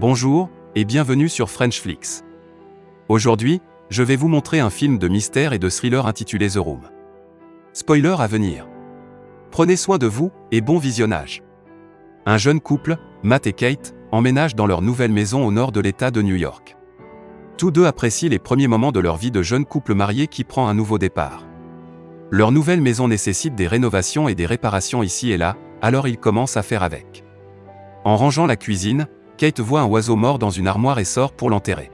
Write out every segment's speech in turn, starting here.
Bonjour, et bienvenue sur Frenchflix. Aujourd'hui, je vais vous montrer un film de mystère et de thriller intitulé The Room. Spoiler à venir. Prenez soin de vous, et bon visionnage. Un jeune couple, Matt et Kate, emménagent dans leur nouvelle maison au nord de l'État de New York. Tous deux apprécient les premiers moments de leur vie de jeune couple marié qui prend un nouveau départ. Leur nouvelle maison nécessite des rénovations et des réparations ici et là, alors ils commencent à faire avec. En rangeant la cuisine, Kate voit un oiseau mort dans une armoire et sort pour l'enterrer.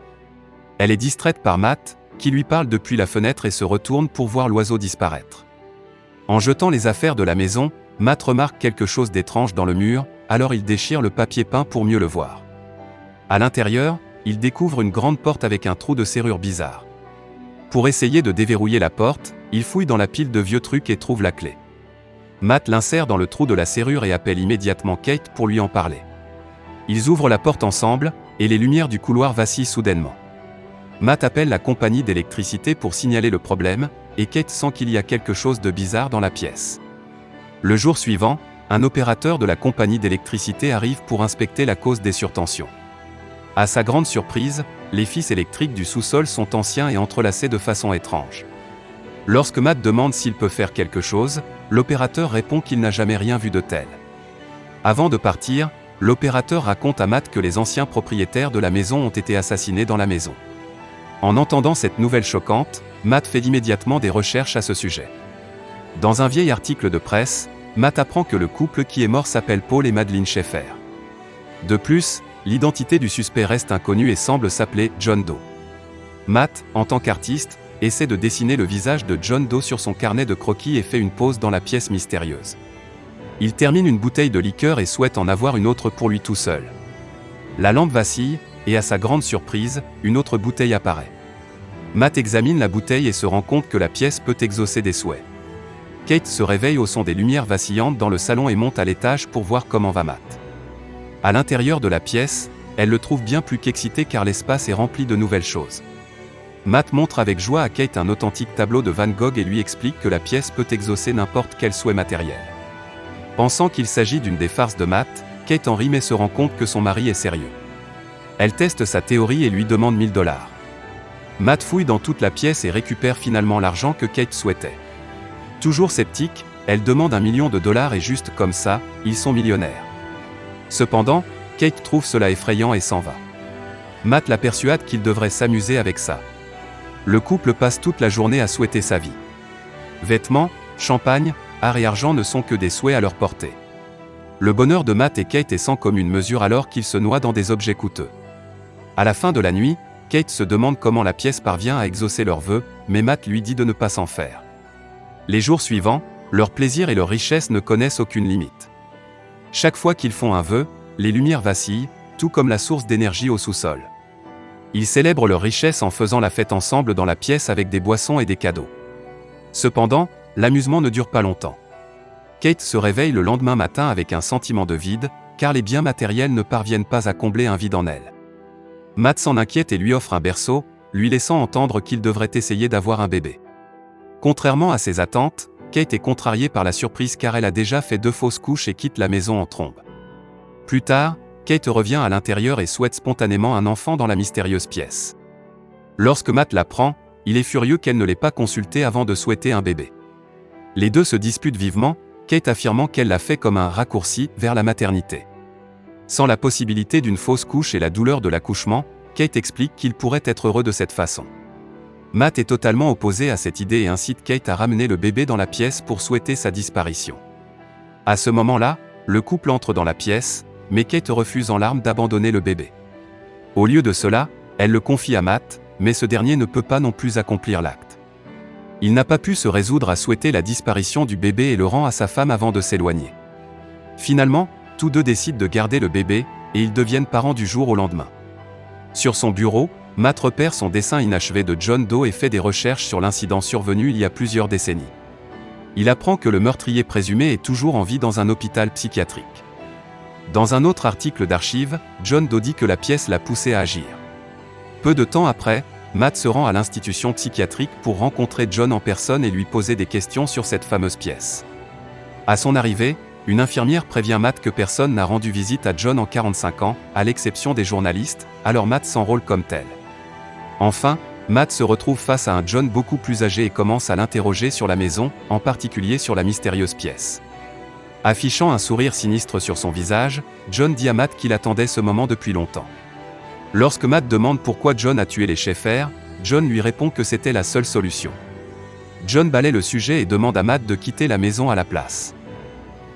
Elle est distraite par Matt, qui lui parle depuis la fenêtre et se retourne pour voir l'oiseau disparaître. En jetant les affaires de la maison, Matt remarque quelque chose d'étrange dans le mur, alors il déchire le papier peint pour mieux le voir. À l'intérieur, il découvre une grande porte avec un trou de serrure bizarre. Pour essayer de déverrouiller la porte, il fouille dans la pile de vieux trucs et trouve la clé. Matt l'insère dans le trou de la serrure et appelle immédiatement Kate pour lui en parler. Ils ouvrent la porte ensemble, et les lumières du couloir vacillent soudainement. Matt appelle la compagnie d'électricité pour signaler le problème, et Kate sent qu'il y a quelque chose de bizarre dans la pièce. Le jour suivant, un opérateur de la compagnie d'électricité arrive pour inspecter la cause des surtensions. À sa grande surprise, les fils électriques du sous-sol sont anciens et entrelacés de façon étrange. Lorsque Matt demande s'il peut faire quelque chose, l'opérateur répond qu'il n'a jamais rien vu de tel. Avant de partir, l'opérateur raconte à Matt que les anciens propriétaires de la maison ont été assassinés dans la maison. En entendant cette nouvelle choquante, Matt fait immédiatement des recherches à ce sujet. Dans un vieil article de presse, Matt apprend que le couple qui est mort s'appelle Paul et Madeleine Schaeffer. De plus, l'identité du suspect reste inconnue et semble s'appeler John Doe. Matt, en tant qu'artiste, essaie de dessiner le visage de John Doe sur son carnet de croquis et fait une pause dans la pièce mystérieuse. Il termine une bouteille de liqueur et souhaite en avoir une autre pour lui tout seul. La lampe vacille, et à sa grande surprise, une autre bouteille apparaît. Matt examine la bouteille et se rend compte que la pièce peut exaucer des souhaits. Kate se réveille au son des lumières vacillantes dans le salon et monte à l'étage pour voir comment va Matt. À l'intérieur de la pièce, elle le trouve bien plus qu'excité car l'espace est rempli de nouvelles choses. Matt montre avec joie à Kate un authentique tableau de Van Gogh et lui explique que la pièce peut exaucer n'importe quel souhait matériel. Pensant qu'il s'agit d'une des farces de Matt, Kate en rit mais se rend compte que son mari est sérieux. Elle teste sa théorie et lui demande 1000 $. Matt fouille dans toute la pièce et récupère finalement l'argent que Kate souhaitait. Toujours sceptique, elle demande $1 million et juste comme ça, ils sont millionnaires. Cependant, Kate trouve cela effrayant et s'en va. Matt la persuade qu'il devrait s'amuser avec ça. Le couple passe toute la journée à souhaiter sa vie. Vêtements, champagne, art et argent ne sont que des souhaits à leur portée. Le bonheur de Matt et Kate est sans commune mesure alors qu'ils se noient dans des objets coûteux. À la fin de la nuit, Kate se demande comment la pièce parvient à exaucer leurs vœux, mais Matt lui dit de ne pas s'en faire. Les jours suivants, leur plaisir et leur richesse ne connaissent aucune limite. Chaque fois qu'ils font un vœu, les lumières vacillent, tout comme la source d'énergie au sous-sol. Ils célèbrent leur richesse en faisant la fête ensemble dans la pièce avec des boissons et des cadeaux. Cependant, l'amusement ne dure pas longtemps. Kate se réveille le lendemain matin avec un sentiment de vide, car les biens matériels ne parviennent pas à combler un vide en elle. Matt s'en inquiète et lui offre un berceau, lui laissant entendre qu'il devrait essayer d'avoir un bébé. Contrairement à ses attentes, Kate est contrariée par la surprise car elle a déjà fait 2 fausses couches et quitte la maison en trombe. Plus tard, Kate revient à l'intérieur et souhaite spontanément un enfant dans la mystérieuse pièce. Lorsque Matt l'apprend, il est furieux qu'elle ne l'ait pas consulté avant de souhaiter un bébé. Les deux se disputent vivement, Kate affirmant qu'elle l'a fait comme un raccourci vers la maternité. Sans la possibilité d'une fausse couche et la douleur de l'accouchement, Kate explique qu'il pourrait être heureux de cette façon. Matt est totalement opposé à cette idée et incite Kate à ramener le bébé dans la pièce pour souhaiter sa disparition. À ce moment-là, le couple entre dans la pièce, mais Kate refuse en larmes d'abandonner le bébé. Au lieu de cela, elle le confie à Matt, mais ce dernier ne peut pas non plus accomplir l'acte. Il n'a pas pu se résoudre à souhaiter la disparition du bébé et le rend à sa femme avant de s'éloigner. Finalement, tous deux décident de garder le bébé, et ils deviennent parents du jour au lendemain. Sur son bureau, Matt repère son dessin inachevé de John Doe et fait des recherches sur l'incident survenu il y a plusieurs décennies. Il apprend que le meurtrier présumé est toujours en vie dans un hôpital psychiatrique. Dans un autre article d'archives, John Doe dit que la pièce l'a poussé à agir. Peu de temps après, Matt se rend à l'institution psychiatrique pour rencontrer John en personne et lui poser des questions sur cette fameuse pièce. À son arrivée, une infirmière prévient Matt que personne n'a rendu visite à John en 45 ans, à l'exception des journalistes, alors Matt s'enrôle comme tel. Enfin, Matt se retrouve face à un John beaucoup plus âgé et commence à l'interroger sur la maison, en particulier sur la mystérieuse pièce. Affichant un sourire sinistre sur son visage, John dit à Matt qu'il attendait ce moment depuis longtemps. Lorsque Matt demande pourquoi John a tué les Schaeffer, John lui répond que c'était la seule solution. John balaie le sujet et demande à Matt de quitter la maison à la place.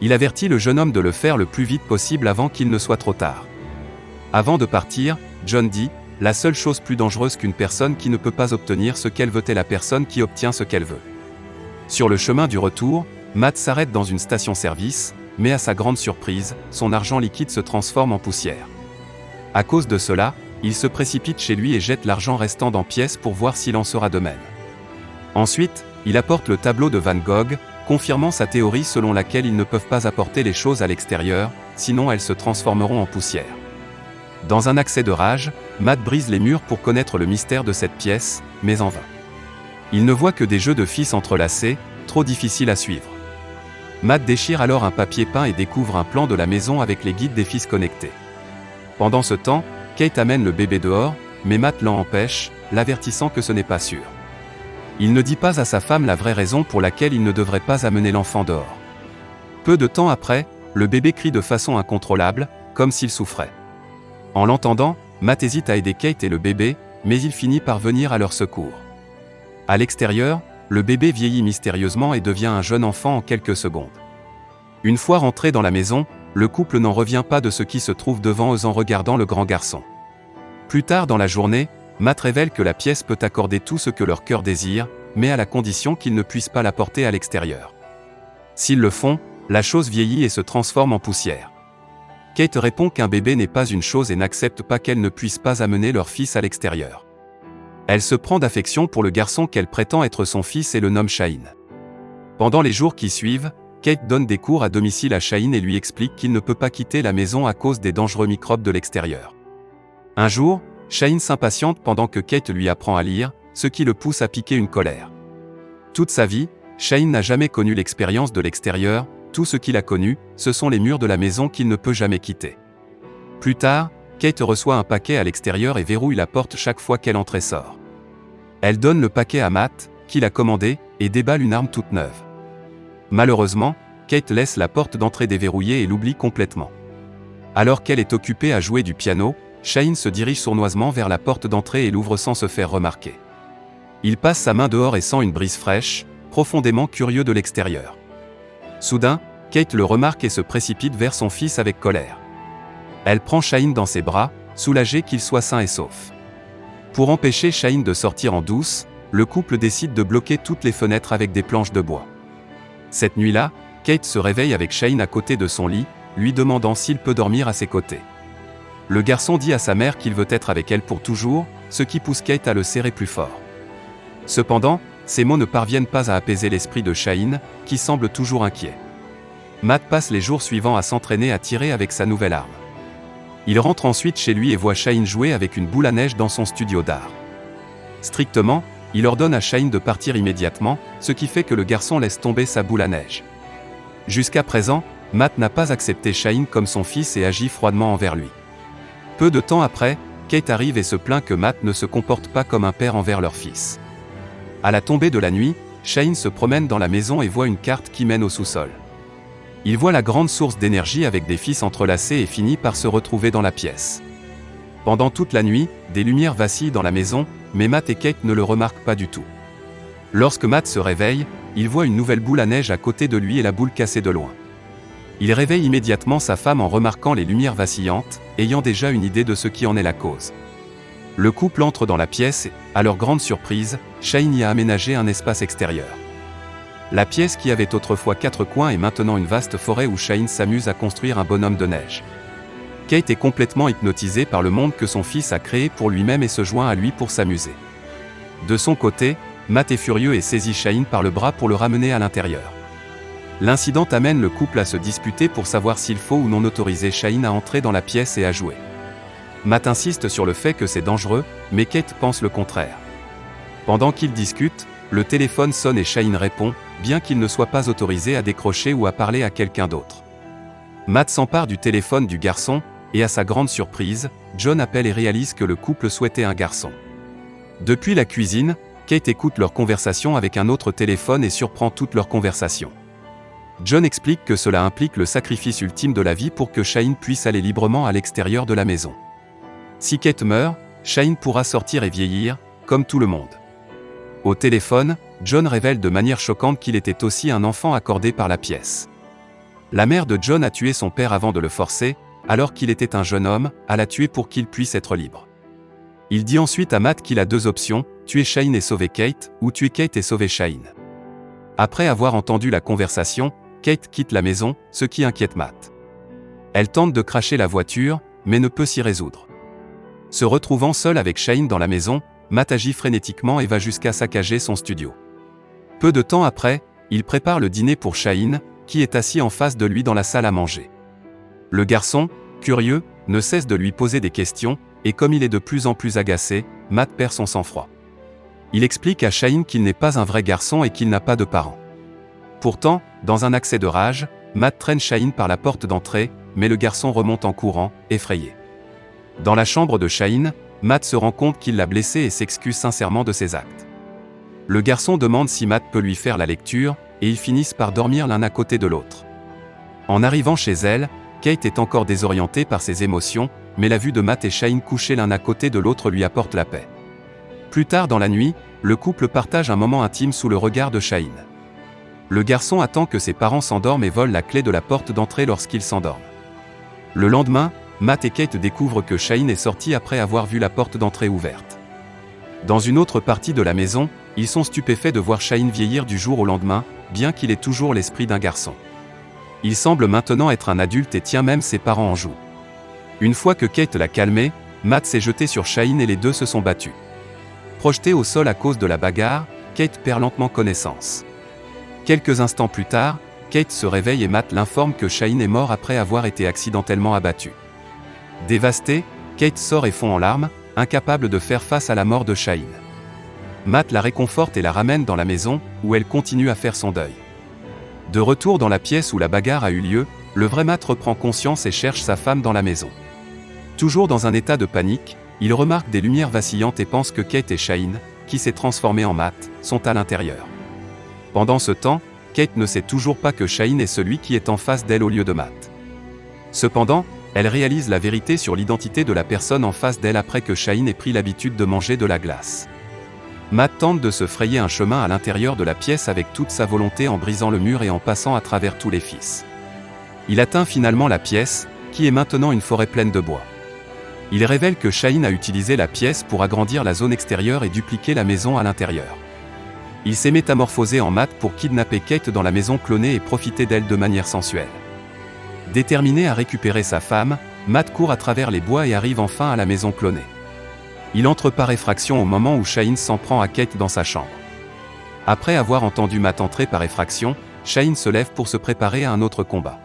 Il avertit le jeune homme de le faire le plus vite possible avant qu'il ne soit trop tard. Avant de partir, John dit « La seule chose plus dangereuse qu'une personne qui ne peut pas obtenir ce qu'elle veut est la personne qui obtient ce qu'elle veut. » Sur le chemin du retour, Matt s'arrête dans une station-service, mais à sa grande surprise, son argent liquide se transforme en poussière. À cause de cela, il se précipite chez lui et jette l'argent restant dans pièces pour voir s'il en sera de même. Ensuite, il apporte le tableau de Van Gogh, confirmant sa théorie selon laquelle ils ne peuvent pas apporter les choses à l'extérieur, sinon elles se transformeront en poussière. Dans un accès de rage, Matt brise les murs pour connaître le mystère de cette pièce, mais en vain. Il ne voit que des jeux de fils entrelacés, trop difficiles à suivre. Matt déchire alors un papier peint et découvre un plan de la maison avec les guides des fils connectés. Pendant ce temps, Kate amène le bébé dehors, mais Matt l'en empêche, l'avertissant que ce n'est pas sûr. Il ne dit pas à sa femme la vraie raison pour laquelle il ne devrait pas amener l'enfant dehors. Peu de temps après, le bébé crie de façon incontrôlable, comme s'il souffrait. En l'entendant, Matt hésite à aider Kate et le bébé, mais il finit par venir à leur secours. À l'extérieur, le bébé vieillit mystérieusement et devient un jeune enfant en quelques secondes. Une fois rentré dans la maison, le couple n'en revient pas de ce qui se trouve devant eux en regardant le grand garçon. Plus tard dans la journée, Matt révèle que la pièce peut accorder tout ce que leur cœur désire, mais à la condition qu'ils ne puissent pas la porter à l'extérieur. S'ils le font, la chose vieillit et se transforme en poussière. Kate répond qu'un bébé n'est pas une chose et n'accepte pas qu'elle ne puisse pas amener leur fils à l'extérieur. Elle se prend d'affection pour le garçon qu'elle prétend être son fils et le nomme Shaheen. Pendant les jours qui suivent, Kate donne des cours à domicile à Shaheen et lui explique qu'il ne peut pas quitter la maison à cause des dangereux microbes de l'extérieur. Un jour, Shaheen s'impatiente pendant que Kate lui apprend à lire, ce qui le pousse à piquer une colère. Toute sa vie, Shaheen n'a jamais connu l'expérience de l'extérieur, tout ce qu'il a connu, ce sont les murs de la maison qu'il ne peut jamais quitter. Plus tard, Kate reçoit un paquet à l'extérieur et verrouille la porte chaque fois qu'elle entre et sort. Elle donne le paquet à Matt, qui l'a commandé, et déballe une arme toute neuve. Malheureusement, Kate laisse la porte d'entrée déverrouillée et l'oublie complètement. Alors qu'elle est occupée à jouer du piano, Shaheen se dirige sournoisement vers la porte d'entrée et l'ouvre sans se faire remarquer. Il passe sa main dehors et sent une brise fraîche, profondément curieux de l'extérieur. Soudain, Kate le remarque et se précipite vers son fils avec colère. Elle prend Shaheen dans ses bras, soulagée qu'il soit sain et sauf. Pour empêcher Shaheen de sortir en douce, le couple décide de bloquer toutes les fenêtres avec des planches de bois. Cette nuit-là, Kate se réveille avec Shaheen à côté de son lit, lui demandant s'il peut dormir à ses côtés. Le garçon dit à sa mère qu'il veut être avec elle pour toujours, ce qui pousse Kate à le serrer plus fort. Cependant, ces mots ne parviennent pas à apaiser l'esprit de Shaheen, qui semble toujours inquiet. Matt passe les jours suivants à s'entraîner à tirer avec sa nouvelle arme. Il rentre ensuite chez lui et voit Shaheen jouer avec une boule à neige dans son studio d'art. Strictement, il ordonne à Shaheen de partir immédiatement, ce qui fait que le garçon laisse tomber sa boule à neige. Jusqu'à présent, Matt n'a pas accepté Shaheen comme son fils et agit froidement envers lui. Peu de temps après, Kate arrive et se plaint que Matt ne se comporte pas comme un père envers leur fils. À la tombée de la nuit, Shaheen se promène dans la maison et voit une carte qui mène au sous-sol. Il voit la grande source d'énergie avec des fils entrelacés et finit par se retrouver dans la pièce. Pendant toute la nuit, des lumières vacillent dans la maison, mais Matt et Kate ne le remarquent pas du tout. Lorsque Matt se réveille, il voit une nouvelle boule à neige à côté de lui et la boule cassée de loin. Il réveille immédiatement sa femme en remarquant les lumières vacillantes, ayant déjà une idée de ce qui en est la cause. Le couple entre dans la pièce et, à leur grande surprise, Shaheen y a aménagé un espace extérieur. La pièce qui avait autrefois 4 coins est maintenant une vaste forêt où Shaheen s'amuse à construire un bonhomme de neige. Kate est complètement hypnotisée par le monde que son fils a créé pour lui-même et se joint à lui pour s'amuser. De son côté, Matt est furieux et saisit Shaheen par le bras pour le ramener à l'intérieur. L'incident amène le couple à se disputer pour savoir s'il faut ou non autoriser Shaheen à entrer dans la pièce et à jouer. Matt insiste sur le fait que c'est dangereux, mais Kate pense le contraire. Pendant qu'ils discutent, le téléphone sonne et Shaheen répond, bien qu'il ne soit pas autorisé à décrocher ou à parler à quelqu'un d'autre. Matt s'empare du téléphone du garçon, et à sa grande surprise, John appelle et réalise que le couple souhaitait un garçon. Depuis la cuisine, Kate écoute leur conversation avec un autre téléphone et surprend toute leur conversation. John explique que cela implique le sacrifice ultime de la vie pour que Shaheen puisse aller librement à l'extérieur de la maison. Si Kate meurt, Shaheen pourra sortir et vieillir, comme tout le monde. Au téléphone, John révèle de manière choquante qu'il était aussi un enfant accordé par la pièce. La mère de John a tué son père avant de le forcer, alors qu'il était un jeune homme, à la tuer pour qu'il puisse être libre. Il dit ensuite à Matt qu'il a deux options, tuer Shaheen et sauver Kate, ou tuer Kate et sauver Shaheen. Après avoir entendu la conversation, Kate quitte la maison, ce qui inquiète Matt. Elle tente de cracher la voiture, mais ne peut s'y résoudre. Se retrouvant seul avec Shaheen dans la maison, Matt agit frénétiquement et va jusqu'à saccager son studio. Peu de temps après, il prépare le dîner pour Shaheen, qui est assis en face de lui dans la salle à manger. Le garçon, curieux, ne cesse de lui poser des questions, et comme il est de plus en plus agacé, Matt perd son sang-froid. Il explique à Shaheen qu'il n'est pas un vrai garçon et qu'il n'a pas de parents. Pourtant, dans un accès de rage, Matt traîne Shaheen par la porte d'entrée, mais le garçon remonte en courant, effrayé. Dans la chambre de Shaheen, Matt se rend compte qu'il l'a blessé et s'excuse sincèrement de ses actes. Le garçon demande si Matt peut lui faire la lecture, et ils finissent par dormir l'un à côté de l'autre. En arrivant chez elle, Kate est encore désorientée par ses émotions, mais la vue de Matt et Shaheen couchés l'un à côté de l'autre lui apporte la paix. Plus tard dans la nuit, le couple partage un moment intime sous le regard de Shaheen. Le garçon attend que ses parents s'endorment et vole la clé de la porte d'entrée lorsqu'ils s'endorment. Le lendemain, Matt et Kate découvrent que Shaheen est sorti après avoir vu la porte d'entrée ouverte. Dans une autre partie de la maison, ils sont stupéfaits de voir Shaheen vieillir du jour au lendemain, bien qu'il ait toujours l'esprit d'un garçon. Il semble maintenant être un adulte et tient même ses parents en joue. Une fois que Kate l'a calmé, Matt s'est jeté sur Shaheen et les deux se sont battus. Projeté au sol à cause de la bagarre, Kate perd lentement connaissance. Quelques instants plus tard, Kate se réveille et Matt l'informe que Shaheen est mort après avoir été accidentellement abattu. Dévastée, Kate sort et fond en larmes, incapable de faire face à la mort de Shaheen. Matt la réconforte et la ramène dans la maison, où elle continue à faire son deuil. De retour dans la pièce où la bagarre a eu lieu, le vrai Matt reprend conscience et cherche sa femme dans la maison. Toujours dans un état de panique, il remarque des lumières vacillantes et pense que Kate et Shaheen, qui s'est transformé en Matt, sont à l'intérieur. Pendant ce temps, Kate ne sait toujours pas que Shaheen est celui qui est en face d'elle au lieu de Matt. Cependant, elle réalise la vérité sur l'identité de la personne en face d'elle après que Shaheen ait pris l'habitude de manger de la glace. Matt tente de se frayer un chemin à l'intérieur de la pièce avec toute sa volonté en brisant le mur et en passant à travers tous les fils. Il atteint finalement la pièce, qui est maintenant une forêt pleine de bois. Il révèle que Shaheen a utilisé la pièce pour agrandir la zone extérieure et dupliquer la maison à l'intérieur. Il s'est métamorphosé en Matt pour kidnapper Kate dans la maison clonée et profiter d'elle de manière sensuelle. Déterminé à récupérer sa femme, Matt court à travers les bois et arrive enfin à la maison clonée. Il entre par effraction au moment où Shaheen s'en prend à Kate dans sa chambre. Après avoir entendu Matt entrer par effraction, Shaheen se lève pour se préparer à un autre combat.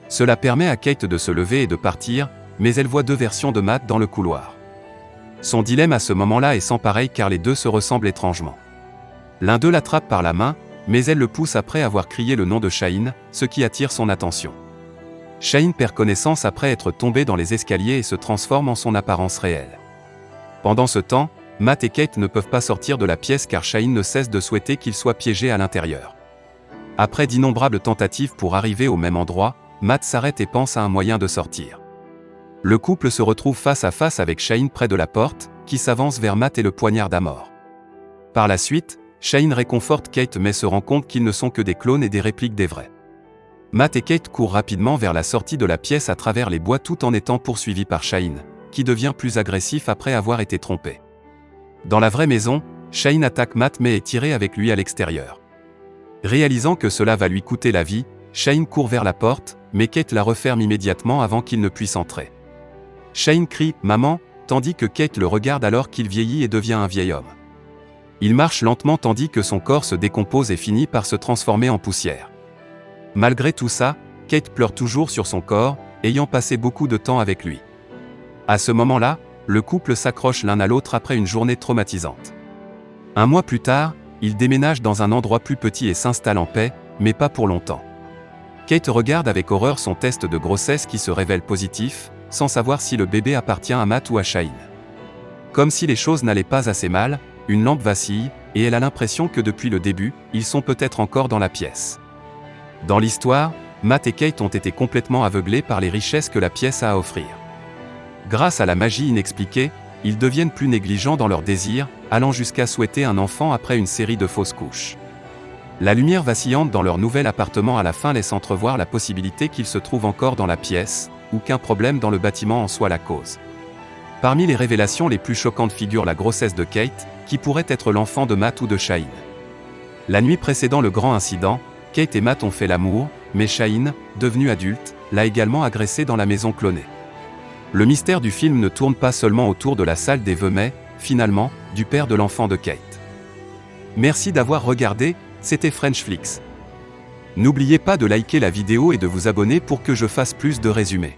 Cela permet à Kate de se lever et de partir, mais elle voit deux versions de Matt dans le couloir. Son dilemme à ce moment-là est sans pareil car les deux se ressemblent étrangement. L'un d'eux l'attrape par la main, mais elle le pousse après avoir crié le nom de Shaheen, ce qui attire son attention. Shaheen perd connaissance après être tombé dans les escaliers et se transforme en son apparence réelle. Pendant ce temps, Matt et Kate ne peuvent pas sortir de la pièce car Shaheen ne cesse de souhaiter qu'il soit piégé à l'intérieur. Après d'innombrables tentatives pour arriver au même endroit, Matt s'arrête et pense à un moyen de sortir. Le couple se retrouve face à face avec Shaheen près de la porte, qui s'avance vers Matt et le poignarde à mort. Par la suite, Shaheen réconforte Kate mais se rend compte qu'ils ne sont que des clones et des répliques des vrais. Matt et Kate courent rapidement vers la sortie de la pièce à travers les bois tout en étant poursuivis par Shaheen, qui devient plus agressif après avoir été trompé. Dans la vraie maison, Shaheen attaque Matt mais est tiré avec lui à l'extérieur. Réalisant que cela va lui coûter la vie, Shaheen court vers la porte, mais Kate la referme immédiatement avant qu'il ne puisse entrer. Shaheen crie « Maman », tandis que Kate le regarde alors qu'il vieillit et devient un vieil homme. Il marche lentement tandis que son corps se décompose et finit par se transformer en poussière. Malgré tout ça, Kate pleure toujours sur son corps, ayant passé beaucoup de temps avec lui. À ce moment-là, le couple s'accroche l'un à l'autre après une journée traumatisante. Un mois plus tard, ils déménagent dans un endroit plus petit et s'installent en paix, mais pas pour longtemps. Kate regarde avec horreur son test de grossesse qui se révèle positif, sans savoir si le bébé appartient à Matt ou à Shaheen. Comme si les choses n'allaient pas assez mal, une lampe vacille, et elle a l'impression que depuis le début, ils sont peut-être encore dans la pièce. Dans l'histoire, Matt et Kate ont été complètement aveuglés par les richesses que la pièce a à offrir. Grâce à la magie inexpliquée, ils deviennent plus négligents dans leurs désirs, allant jusqu'à souhaiter un enfant après une série de fausses couches. La lumière vacillante dans leur nouvel appartement à la fin laisse entrevoir la possibilité qu'ils se trouvent encore dans la pièce, ou qu'un problème dans le bâtiment en soit la cause. Parmi les révélations les plus choquantes figure la grossesse de Kate, qui pourrait être l'enfant de Matt ou de Shaheen. La nuit précédant le grand incident, Kate et Matt ont fait l'amour, mais Shaheen, devenu adulte, l'a également agressé dans la maison clonée. Le mystère du film ne tourne pas seulement autour de la salle des vœux mais, finalement, du père de l'enfant de Kate. Merci d'avoir regardé, c'était Frenchflix. N'oubliez pas de liker la vidéo et de vous abonner pour que je fasse plus de résumés.